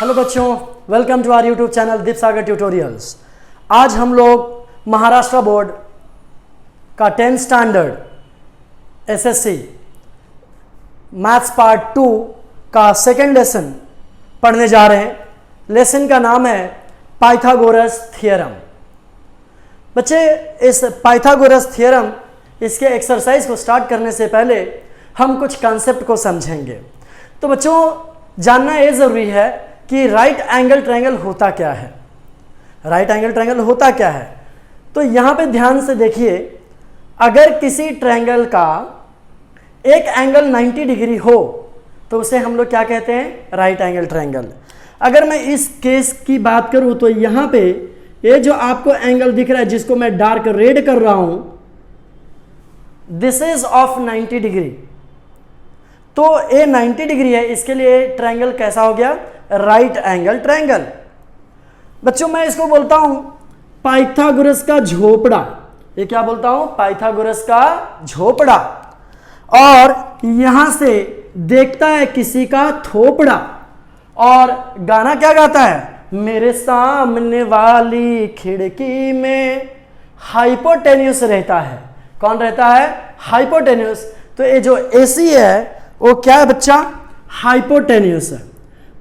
Hello बच्चों, welcome to our YouTube channel Deep Sagar tutorials. आज हम लोग महाराष्ट्र बोर्ड का 10th standard SSC maths part 2 का सेकेंड लेसन पढ़ने जा रहे हैं। लेसन का नाम है पाइथागोरस थ्योरम। बच्चे, इस पाइथागोरस थ्योरम इसके एक्सरसाइज को स्टार्ट करने से पहले हम कुछ कॉन्सेप्ट को समझेंगे। तो बच्चों, जानना ये ज़रूरी है कि राइट एंगल ट्रायंगल होता क्या है। राइट एंगल ट्रायंगल होता क्या है, तो यहाँ पे ध्यान से देखिए। अगर किसी ट्रायंगल का एक एंगल 90 डिग्री हो तो उसे हम लोग क्या कहते हैं, राइट एंगल ट्रायंगल। अगर मैं इस केस की बात करूँ तो यहाँ पे ये जो आपको एंगल दिख रहा है, जिसको मैं डार्क रेड कर रहा हूँ, दिस इज ऑफ 90 डिग्री। तो ये 90 डिग्री है, इसके लिए ट्रायंगल कैसा हो गया, राइट एंगल ट्रायंगल। बच्चों, मैं इसको बोलता हूं पाइथागोरस का झोपड़ा। ये क्या बोलता हूं, पाइथागोरस का झोपड़ा। और यहां से देखता है किसी का थोपड़ा। और गाना क्या गाता है, मेरे सामने वाली खिड़की में हाइपोटेन्यूस रहता है। कौन रहता है, हाइपोटेन्यूस। तो ये जो एसी है वो क्या है बच्चा, हाइपोटेन्यूस है।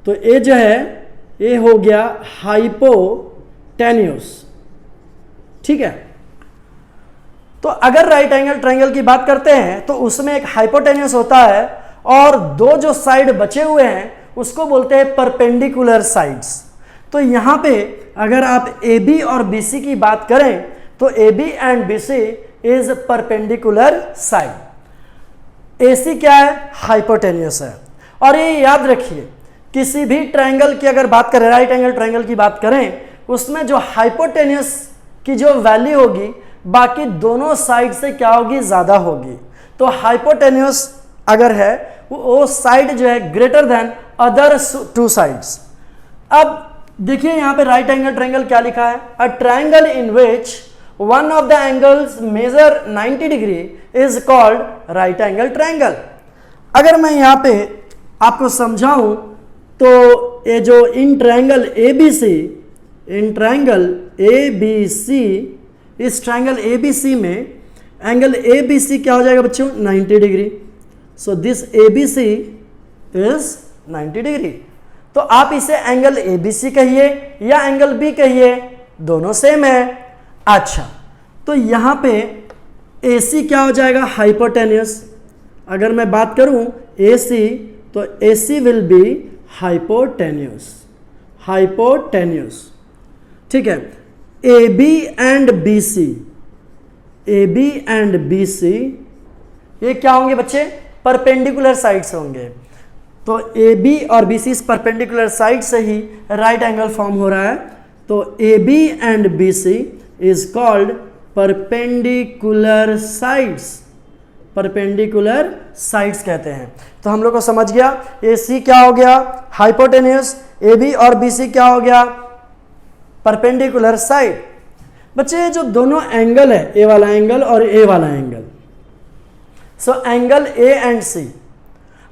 तो ये जो है ये हो गया हाइपोटेन्यूस। ठीक है। तो अगर राइट एंगल ट्रायंगल की बात करते हैं तो उसमें एक हाइपोटेन्यूस होता है और दो जो साइड बचे हुए हैं उसको बोलते हैं परपेंडिकुलर साइड्स। तो यहां पे अगर आप AB और BC की बात करें तो AB and BC is perpendicular side. AC क्या है, हाइपोटेन्यूस है। और ये याद रखिए, किसी भी ट्रायंगल की अगर बात करें, राइट एंगल ट्रायंगल की बात करें, उसमें जो हाइपोटेन्यूस की जो वैल्यू होगी बाकी दोनों साइड से क्या होगी, ज़्यादा होगी। तो हाइपोटेन्यूस अगर है वो साइड जो है greater than other two sides. अब देखिए यहाँ पे राइट एंगल ट्रायंगल क्या लिखा है, a triangle in which one of the angles measure 90 degree is called right angle triangle। अगर मैं यहाँ पे आपको समझाऊं तो ये जो in triangle ABC, in triangle ABC, इस ट्रायंगल ABC में एंगल ABC क्या हो जाएगा बच्चों, 90 degree. So this ABC is 90 degree. तो आप इसे एंगल ABC कहिए या एंगल B कहिए, दोनों सेम है। अच्छा, तो यहां पे AC क्या हो जाएगा, हाइपोटेन्यूस। अगर मैं बात करूं AC तो AC will be hypotenuse, hypotenuse. ठीक है। AB and BC, AB and BC ये क्या होंगे बच्चे, परपेंडिकुलर साइड्स होंगे। तो AB और BC इस परपेंडिकुलर साइड से ही राइट एंगल फॉर्म हो रहा है। तो AB and BC is called perpendicular sides, perpendicular sides कहते हैं। तो हम लोग को समझ गया, AC क्या हो गया, हाइपोटेन्यूस, AB और BC क्या हो गया, परपेंडिकुलर साइड। बच्चे, ये जो दोनों एंगल है, A वाला एंगल और A वाला angle, so angle A and C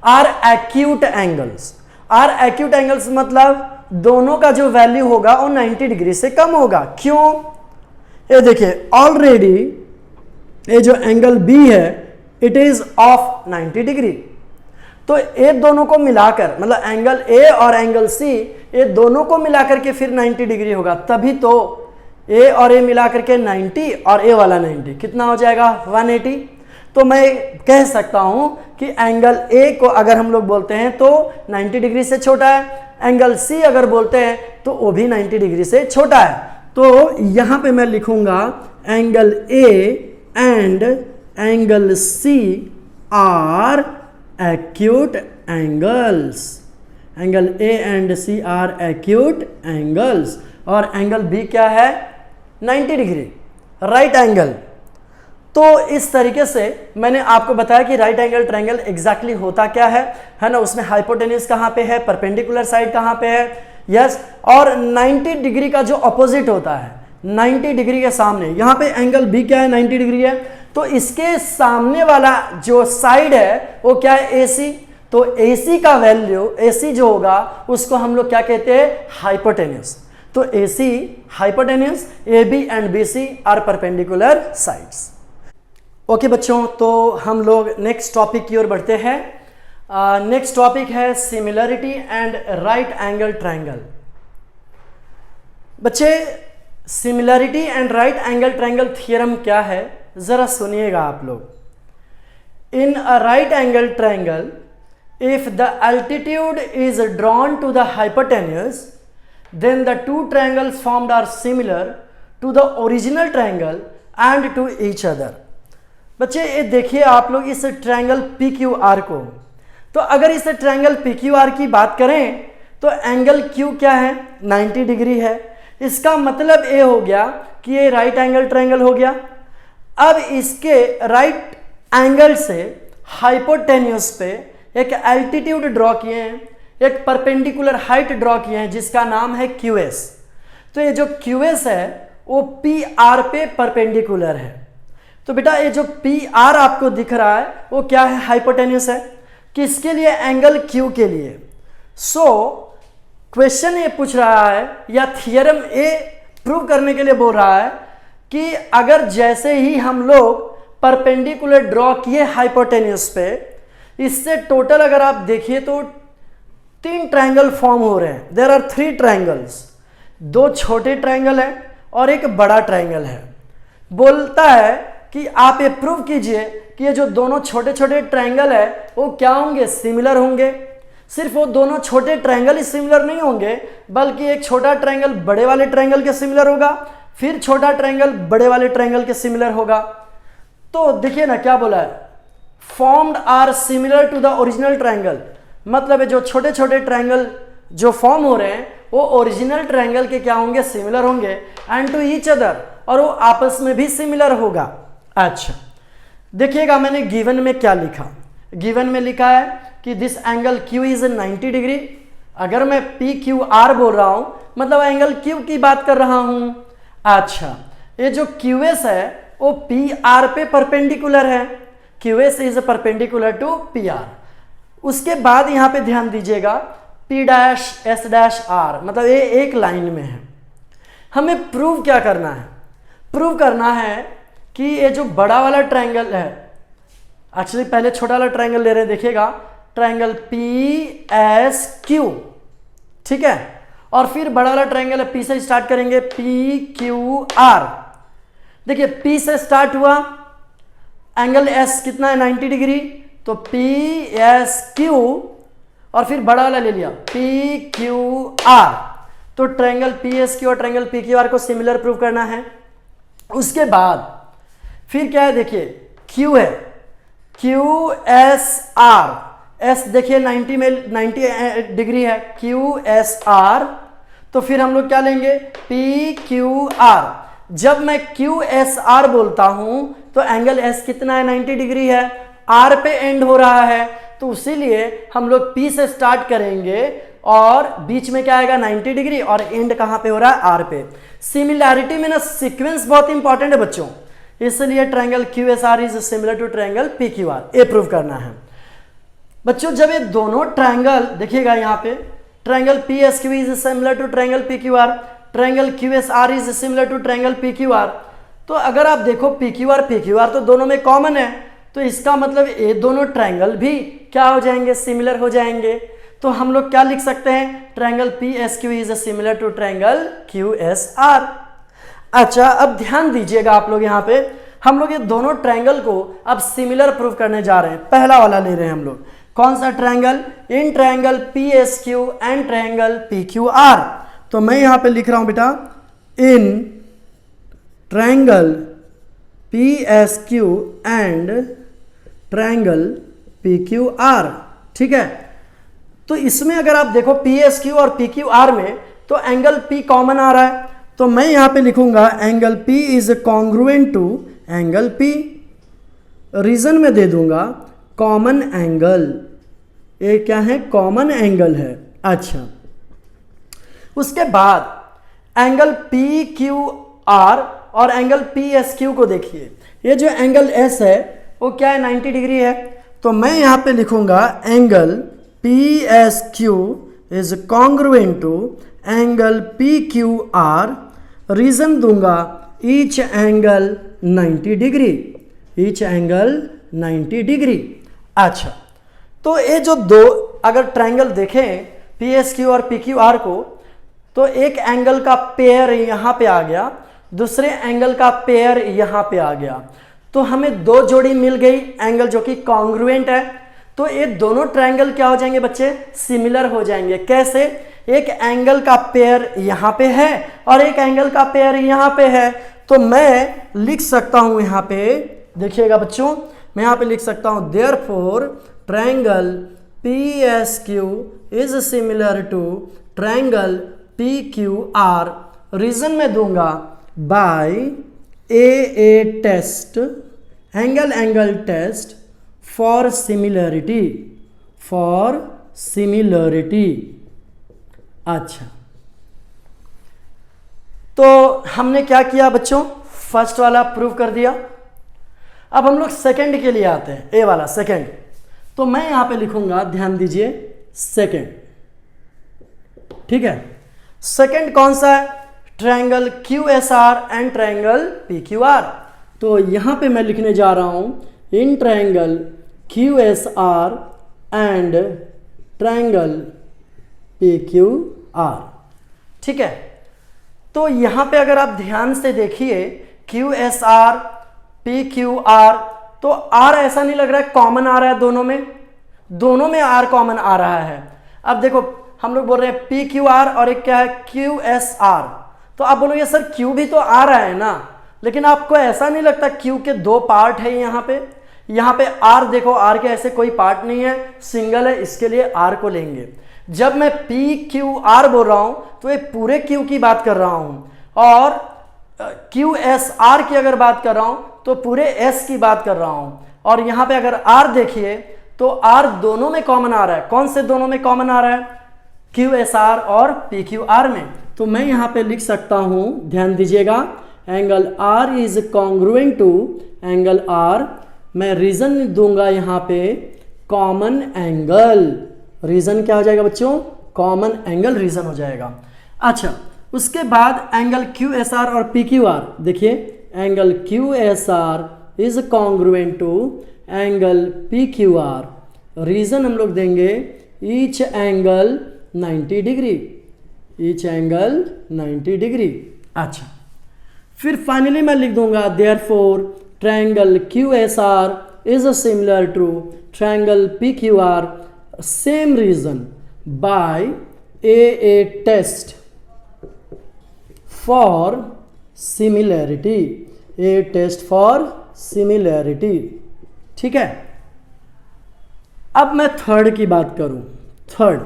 are acute angles. Are acute angles मतलब दोनों का जो वैल्यू होगा वो 90 डिग्री से कम होगा। क्यों, ये देखिए ऑलरेडी ये जो एंगल B है इट इज ऑफ 90 डिग्री। तो ये दोनों को मिलाकर, मतलब एंगल A और एंगल C, ये दोनों को मिलाकर के फिर 90 डिग्री होगा। तभी तो A और A मिलाकर के 90 और A वाला 90 कितना हो जाएगा, 180। तो मैं कह सकता हूं कि एंगल A को अगर हम लोग बोलते हैं तो 90 डिग्री से छोटा है, एंगल C अगर बोलते हैं तो वो भी 90 डिग्री से छोटा है। तो यहां पे मैं लिखूंगा angle A and angle C are acute angles. Angle A and C are acute angles. और एंगल B क्या है, 90 डिग्री, राइट एंगल। तो इस तरीके से मैंने आपको बताया कि राइट एंगल ट्रायंगल एग्जैक्टली होता क्या है ना। उसमें हाइपोटेन्यूस कहाँ पे है, परपेंडिकुलर साइड कहाँ पे है, यस। और 90 डिग्री का जो अपोजिट होता है, 90 डिग्री के सामने, यहाँ पे एंगल B क्या है, 90 डिग्री है। तो इसके सामने वाला जो साइड है वो क्या है, AC। तो AC का वैल्यू, AC जो होगा उसको हम लोग क्या कहते हैं, हाइपोटेन्यूस। तो AC hypotenuse, AB and BC are perpendicular sides. Okay बच्चों, तो हम लोग नेक्स्ट टॉपिक की ओर बढ़ते हैं। नेक्स्ट टॉपिक है similarity and right angle triangle. बच्चे, similarity and right angle triangle theorem क्या है, जरा सुनिएगा आप लोग। In a right angle triangle, if the altitude is drawn to the hypotenuse, then the two triangles formed are similar to the original triangle and to each other। बच्चे ये देखिए आप लोग इस ट्रायंगल PQR को, तो अगर इस ट्रायंगल PQR की बात करें तो एंगल Q क्या है, 90 डिग्री है। इसका मतलब ये हो गया कि ये राइट एंगल ट्रायंगल हो गया। अब इसके राइट एंगल से हाइपोटेन्यूस पे एक एल्टीट्यूड ड्रॉ किए हैं, एक परपेंडिकुलर हाइट ड्रॉ किए हैं जिसका नाम है QS। तो ये जो QS है वो PR पे परपेंडिकुलर है। तो बेटा ये जो PR आपको दिख रहा है वो क्या है, हाइपोटेन्यूस है। किसके लिए, एंगल Q के लिए। सो क्वेश्चन ये पूछ रहा है या थियरम ये प्रूव करने के लिए बोल रहा है कि अगर जैसे ही हम लोग परपेंडिकुलर ड्रॉ किए हाइपोटेन्यूस पे, इससे टोटल अगर आप देखिए तो 3 ट्रायंगल फॉर्म हो रहे हैं। देयर आर 3 ट्रायंगल्स, 2 छोटे ट्रायंगल है और एक बड़ा ट्रायंगल है। बोलता है कि आप ये प्रूव कीजिए कि ये जो दोनों छोटे छोटे ट्रायंगल है वो क्या होंगे, सिमिलर होंगे। सिर्फ वो दोनों छोटे ट्रायंगल ही सिमिलर नहीं होंगे, बल्कि एक छोटा ट्रायंगल बड़े वाले ट्रायंगल के सिमिलर होगा, फिर छोटा ट्रायंगल बड़े वाले ट्रायंगल के सिमिलर होगा। तो देखिए ना क्या बोला है, formed are similar to the original triangle. मतलब है जो छोटे छोटे ट्रायंगल जो फॉर्म हो रहे हैं वो ओरिजिनल ट्रायंगल के क्या होंगे, सिमिलर होंगे, एंड टू ईच अदर, और वो आपस में भी सिमिलर होगा। अच्छा देखिएगा मैंने गिवन में क्या लिखा। गिवन में लिखा है कि this angle Q is 90 degree. अगर मैं PQR बोल रहा हूं मतलब एंगल Q की बात कर रहा हूं। अच्छा ये जो QS है वो PR पे परपेंडिकुलर है। QS is perpendicular to PR। उसके बाद यहां पे ध्यान दीजिएगा P'(S')R, मतलब ये एक लाइन में है। हमें प्रूव क्या करना है, प्रूव करना है कि ये जो बड़ा वाला ट्रायंगल है, एक्चुअली पहले छोटा वाला ट्रायंगल ले रहे हैं, देखिएगा ट्रायंगल PSQ, ठीक है, और फिर बड़ा वाला ट्रायंगल है, P से स्टार्ट करेंगे, PQR। देखिए P से स्टार्ट हुआ, एंगल S कितना है, 90 डिग्री, तो PSQ, और फिर बड़ा वाला ले लिया PQR। तो ट्रायंगल PSQ और ट्रायंगल PQR को सिमिलर प्रूव करना है। उसके बाद फिर क्या है, देखिए Q है, QSR, S देखिए 90 डिग्री है, QSR। तो फिर हम लोग क्या लेंगे, PQR। जब मैं QSR बोलता हूं तो एंगल S कितना है, 90 डिग्री है, R पे एंड हो रहा है, तो इसीलिए हम लोग P से स्टार्ट करेंगे और बीच में क्या आएगा, 90 डिग्री, और एंड कहां पे हो रहा है, R पे। सिमिलैरिटी में ना सीक्वेंस बहुत इंपॉर्टेंट है बच्चों, इसलिए triangle QSR is similar to triangle PQR, ये प्रूव करना है बच्चों। जब ये दोनों ट्रायंगल देखिएगा यहाँ पे, triangle PSQ is similar to triangle PQR, triangle QSR is similar to triangle PQR। तो अगर आप देखो PQR तो दोनों में कॉमन है, तो इसका मतलब ये दोनों ट्रायंगल भी क्या हो जाएंगे, सिमिलर हो जाएंगे। तो हम लोग क्या लिख सकते हैं, triangle PSQ is similar to triangle QSR। अच्छा अब ध्यान दीजिएगा आप लोग, यहाँ पे हम लोग ये दोनों ट्रायंगल को अब सिमिलर प्रूव करने जा रहे हैं। पहला वाला ले रहे हैं हम लोग, कौन सा triangle, in triangle PSQ and triangle PQR। तो मैं यहाँ पे लिख रहा हूं बेटा, in triangle PSQ and triangle PQR, ठीक है। तो इसमें अगर आप देखो PSQ और PQR में तो एंगल P कॉमन आ रहा है, तो मैं यहां पे लिखूंगा angle P is congruent to angle P। Reason में दे दूंगा कॉमन एंगल, ये क्या है, कॉमन एंगल है। अच्छा उसके बाद एंगल PQR और एंगल PSQ को देखिए, ये जो एंगल S है वो क्या है, 90 डिग्री है, तो मैं यहाँ पे लिखूंगा angle P S Q is congruent to angle P Q R, reason दूंगा each angle 90 degree, each angle 90 degree. अच्छा, तो ये जो दो अगर ट्रायंगल देखें पी एस क्यू और पी क्यू आर को, तो एक एंगल का पेयर यहाँ पे आ गया, दूसरे एंगल का पेयर यहाँ पे आ गया, तो हमें दो जोड़ी मिल गई एंगल जो कि कॉन्ग्रुएंट है। तो ये दोनों ट्रायंगल क्या हो जाएंगे बच्चे, सिमिलर हो जाएंगे। कैसे, एक एंगल का पेयर यहाँ पे है और एक एंगल का पेयर यहाँ पे है, तो मैं लिख सकता हूं यहाँ पे, देखिएगा बच्चों, मैं यहाँ पे लिख सकता हूं therefore triangle P S Q is similar to triangle P Q R, reason में दूंगा by A test, angle test for similarity, for similarity. अच्छा, तो हमने क्या किया बच्चों, फर्स्ट वाला प्रूव कर दिया। अब हम लोग सेकंड के लिए आते हैं, ए वाला सेकंड। तो मैं यहां पे लिखूंगा, ध्यान दीजिए, सेकंड। ठीक है, सेकंड कौन सा है, triangle Q S are and triangle P Q are. तो यहां पे मैं लिखने जा रहा हूं in triangle Q S are and triangle P Q are. ठीक है, तो यहां पे अगर आप ध्यान से देखिए Q S R P Q are, तो आर ऐसा नहीं लग रहा है कॉमन आ रहा है, दोनों में आर कॉमन आ रहा है। अब देखो हम लोग बोल रहे हैं पी क्यू आर और एक क्या है क्यू एस आर, तो आप बोलोगे सर क्यू भी तो आ रहा है ना, लेकिन आपको ऐसा नहीं लगता क्यू के दो पार्ट है यहाँ पे आर, देखो आर के ऐसे कोई पार्ट नहीं है, सिंगल है, इसके लिए आर को लेंगे। जब मैं पी क्यू आर बोल रहा हूं तो ये पूरे क्यू की बात कर रहा हूं, और क्यू एस आर की अगर बात कर रहा हूं तो पूरे एस की बात कर रहा हूं। और यहां पे अगर आर देखिए तो आर दोनों में कॉमन आ रहा है। कौन से दोनों में कॉमन आ रहा है, क्यू एस आर और पी क्यू आर में। तो मैं यहां पे लिख सकता हूं, ध्यान दीजिएगा, angle R is congruent to angle R, मैं रीजन दूंगा यहां पे कॉमन एंगल, रीजन क्या हो जाएगा बच्चों, कॉमन एंगल रीजन हो जाएगा। अच्छा, उसके बाद एंगल क्यू एस आर और पी क्यू आर, देखिए angle Q S R is congruent to angle P Q R, reason हम लोग देंगे each angle 90 degree, each angle 90 degree. अच्छा, फिर फाइनली मैं लिख दूंगा therefore triangle Q S R is similar to triangle P Q R, same reason by A test for similarity, A test for similarity. ठीक है, अब मैं थर्ड की बात करूं। थर्ड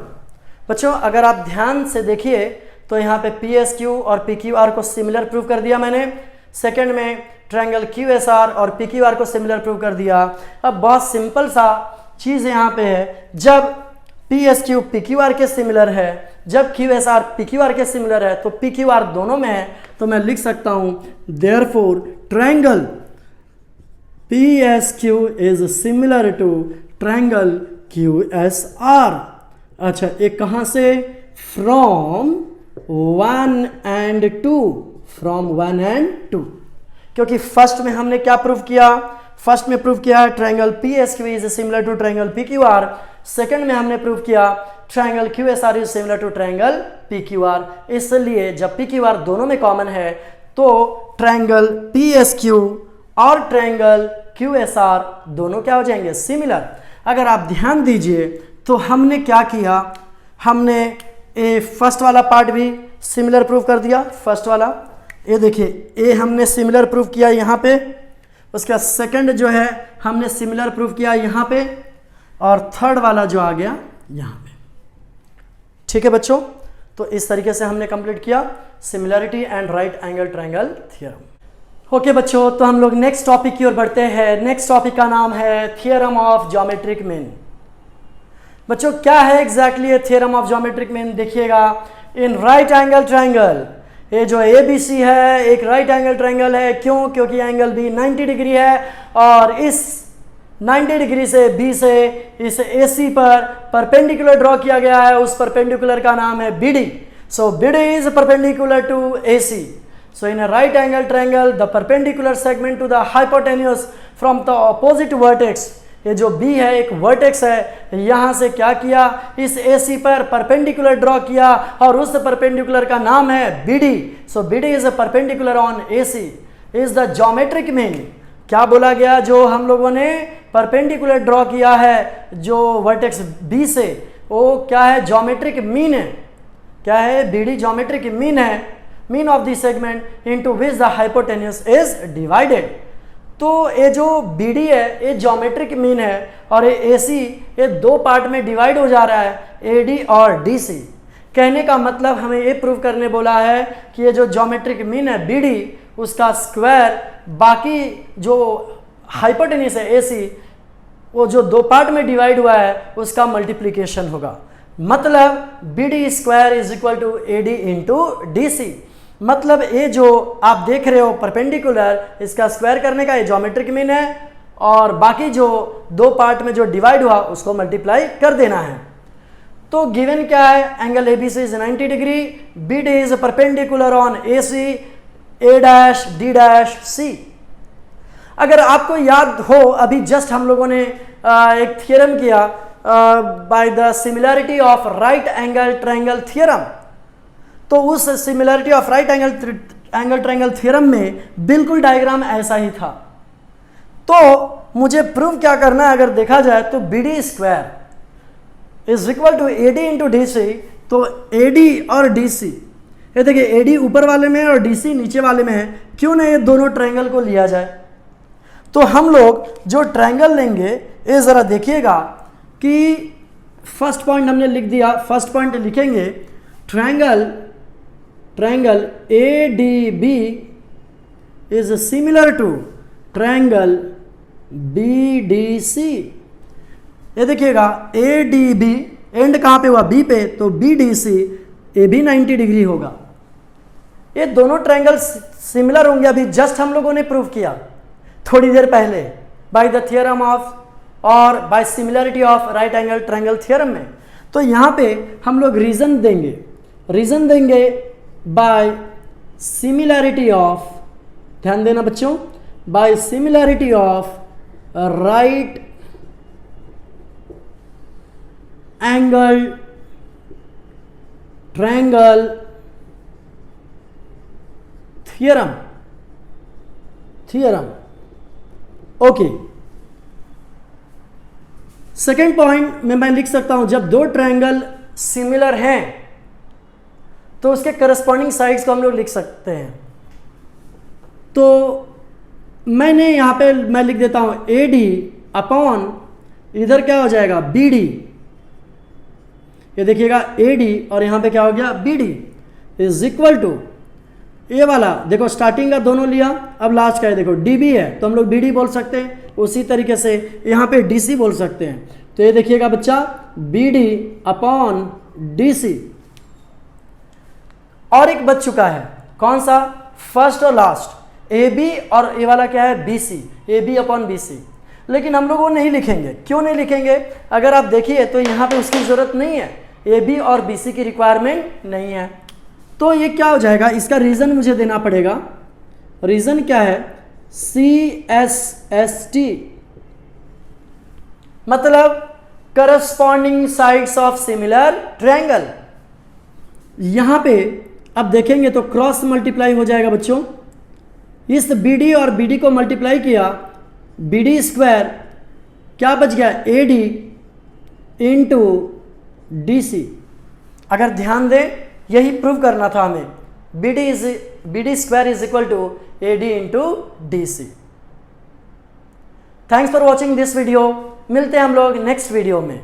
बच्चों अगर आप ध्यान से देखिए तो यहाँ पे पी एस क्यू और पी क्यू आर को सिमिलर प्रूव कर दिया मैंने, सेकंड में ट्रायंगल क्यू एस आर और पी क्यू आर को सिमिलर प्रूव कर दिया। अब बहुत सिंपल सा चीज़ यहाँ पे है, जब P S Q P Q are के सिमिलर है, जब Q S R P Q are के सिमिलर है, तो पी क्यू आर दोनों में है, तो मैं लिख सकता हूँ therefore triangle P S Q is similar to triangle Q S R. अच्छा, एक कहाँ से, फ्रॉम 1 and 2, फ्रॉम 1 and 2, क्योंकि फर्स्ट में हमने क्या प्रूव किया, फर्स्ट में प्रूव किया है triangle P S Q is similar to triangle P Q R, second में हमने प्रूव किया triangle Q S R is similar to triangle P Q R. इसलिए जब पी क्यू आर दोनों में कॉमन है तो ट्रायंगल पी एस क्यू और ट्रायंगल क्यू एस आर दोनों क्या हो जाएंगे, सिमिलर। अगर आप ध्यान दीजिए तो हमने क्या किया, हमने ए फर्स्ट वाला पार्ट भी सिमिलर प्रूव कर दिया, फर्स्ट वाला ये देखिए ए हमने सिमिलर प्रूव किया यहाँ पे, उसका सेकंड जो है हमने सिमिलर प्रूव किया यहाँ पे, और थर्ड वाला जो आ गया यहाँ पे। ठीक है बच्चों, तो इस तरीके से हमने कंप्लीट किया similarity and right angle triangle theorem. Okay बच्चों, तो हम लोग नेक्स्ट टॉपिक की ओर बढ़ते हैं। नेक्स्ट टॉपिक का नाम है थियरम ऑफ ज्योमेट्रिक मीन। बच्चों क्या है एग्जैक्टली ये थियरम ऑफ ज्योमेट्रिक मीन, देखिएगा इन राइट एंगल ट्रायंगल, ये जो ए बी सी है एक राइट एंगल ट्रायंगल है, क्यों, क्योंकि एंगल बी 90 डिग्री है और इस 90 डिग्री से बी से इस AC पर परपेंडिकुलर ड्रॉ किया गया है, उस परपेंडिकुलर का नाम है BD. So BD is perpendicular to AC. So in a right angle triangle, the perpendicular segment to the hypotenuse from the opposite vertex, ये जो B है एक वर्टेक्स है, यहाँ से क्या किया, इस AC पर परपेंडिकुलर ड्रॉ किया और उस परपेंडिकुलर का नाम है BD. So BD is a perpendicular on AC. Is the geometric mean. क्या बोला गया, जो हम लोगों ने परपेंडिकुलर ड्रॉ किया है जो वर्टेक्स B से, वो क्या है, ज्योमेट्रिक मीन है. क्या है, BD ज्योमेट्रिक मीन है, mean of the segment into which the hypotenuse is divided. तो ये जो BD है ये ज्योमेट्रिक मीन है और ये AC ये दो पार्ट में डिवाइड हो जा रहा है, AD और DC. कहने का मतलब हमें ये प्रूव करने बोला है कि ये जो ज्योमेट्रिक मीन है BD, उसका स्क्वायर बाकी जो हाइपोटेन्यूस है AC, वो जो दो पार्ट में डिवाइड हुआ है उसका मल्टीप्लिकेशन होगा. मतलब BD square is equal to AD into DC. मतलब ये जो आप देख रहे हो परपेंडिकुलर, इसका स्क्वायर करने का ये ज्योमेट्रिक मीन है और बाकी जो दो पार्ट में जो डिवाइड हुआ उसको मल्टीप्लाई कर देना है. तो गिवन क्या है, angle ABC is 90 degree, BD is perpendicular on AC, A dash D dash C. अगर आपको याद हो, अभी जस्ट हम लोगों ने एक थियरम किया by the similarity of right angle triangle theorem. तो उस similarity of right angle triangle theorem में बिल्कुल डायग्राम ऐसा ही था. तो मुझे प्रूव क्या करना है, अगर देखा जाए तो BD square is equal to AD into DC. तो AD और DC, ये देखिए AD ऊपर वाले में है और DC नीचे वाले में है, क्यों ना ये दोनों ट्रायंगल को लिया जाए. तो हम लोग जो ट्रायंगल लेंगे, ये ज़रा देखिएगा कि फर्स्ट पॉइंट हमने लिख दिया. फर्स्ट पॉइंट लिखेंगे, triangle ADB is similar to triangle BDC. ये देखिएगा ADB एंड कहाँ पे हुआ, B पे, तो BDC ये भी 90 डिग्री होगा. ये दोनों ट्रायंगल सिमिलर होंगे, अभी जस्ट हम लोगों ने प्रूव किया थोड़ी देर पहले बाय द थियरम ऑफ और by similarity of right angle triangle theorem में. तो यहाँ पे हम लोग रीजन देंगे बाय सिमिलरिटी ऑफ, ध्यान देना बच्चों, by similarity of right angle triangle theorem. Okay, second point में मैं लिख सकता हूं, जब दो ट्रायंगल सिमिलर हैं तो उसके करस्पॉन्डिंग साइड्स को हम लोग लिख सकते हैं. तो मैंने यहां पे मैं लिख देता हूं AD अपॉन, इधर क्या हो जाएगा BD. ये देखिएगा AD और यहां पे क्या हो गया BD इज इक्वल टू, ये वाला देखो स्टार्टिंग का दोनों लिया, अब लास्ट का है देखो DB है तो हम लोग BD बोल सकते हैं. उसी तरीके से यहाँ पे DC बोल सकते हैं. तो ये देखिएगा बच्चा BD अपॉन DC. और एक बच चुका है, कौन सा, फर्स्ट और लास्ट, AB और ये वाला क्या है BC, AB अपॉन BC. लेकिन हम लोग वो नहीं लिखेंगे. क्यों नहीं लिखेंगे, अगर आप देखिए तो यहाँ पे उसकी ज़रूरत नहीं है, AB और BC की रिक्वायरमेंट नहीं है. तो ये क्या हो जाएगा, इसका रीज़न मुझे देना पड़ेगा. रीज़न क्या है, CSST, मतलब corresponding sides of similar triangle. यहाँ पे अब देखेंगे तो क्रॉस मल्टीप्लाई हो जाएगा बच्चों. इस BD और BD को मल्टीप्लाई किया, BD स्क्वायर क्या बच गया, AD इंटू DC. अगर ध्यान दें, यही प्रूव करना था हमें, BD square is equal to AD into DC. Thanks for watching this video. मिलते हैं हम लोग नेक्स्ट वीडियो में.